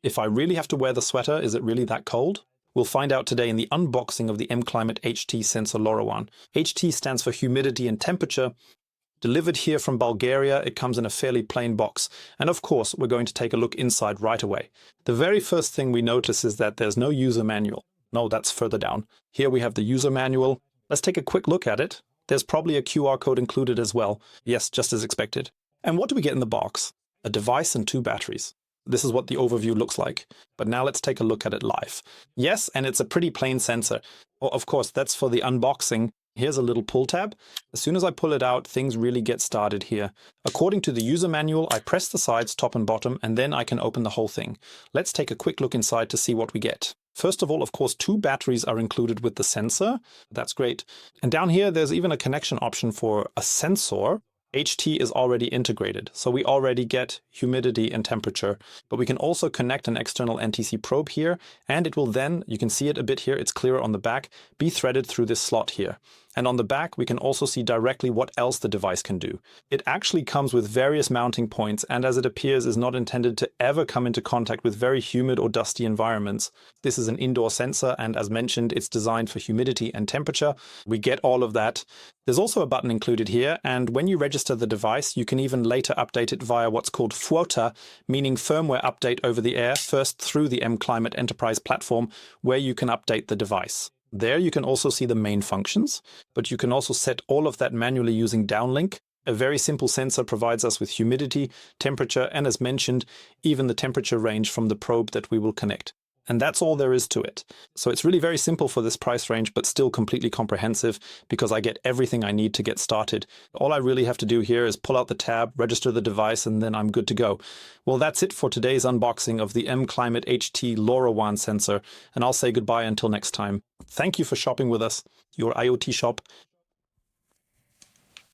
If I really have to wear the sweater, is it really that cold? We'll find out today in the unboxing of the MClimate HT sensor LoRaWAN. HT stands for humidity and temperature. Delivered here from Bulgaria, it comes in a fairly plain box. And of course, we're going to take a look inside right away. The very first thing we notice is that there's no user manual. No, that's further down. Here we have the user manual. Let's take a quick look at it. There's probably a QR code included as well. Yes, just as expected. And what do we get in the box? A device and 2 batteries. This is what the overview looks like. But now let's take a look at it live. Yes, and it's a pretty plain sensor. Well, of course, that's for the unboxing. Here's a little pull tab. As soon as I pull it out, things really get started here. According to the user manual, I press the sides, top and bottom, and then I can open the whole thing. Let's take a quick look inside to see what we get. First of all, of course, 2 batteries are included with the sensor. That's great. And down here, there's even a connection option for a sensor. HT is already integrated, so we already get humidity and temperature, but we can also connect an external NTC probe here, and it will then, you can see it a bit here, it's clearer on the back, be threaded through this slot here. And on the back, we can also see directly what else the device can do. It actually comes with various mounting points, and as it appears, is not intended to ever come into contact with very humid or dusty environments. This is an indoor sensor, and as mentioned, it's designed for humidity and temperature. We get all of that. There's also a button included here, and when you register the device, you can even later update it via what's called FWOTA, meaning firmware update over the air, first through the MClimate Enterprise platform, where you can update the device. There you can also see the main functions, but you can also set all of that manually using downlink. A very simple sensor provides us with humidity, temperature, and as mentioned, even the temperature range from the probe that we will connect. And that's all there is to it. So it's really very simple for this price range, but still completely comprehensive because I get everything I need to get started. All I really have to do here is pull out the tab, register the device, and then I'm good to go. Well, that's it for today's unboxing of the MClimate HT LoRaWAN sensor, and I'll say goodbye until next time. Thank you for shopping with us, your IoT shop,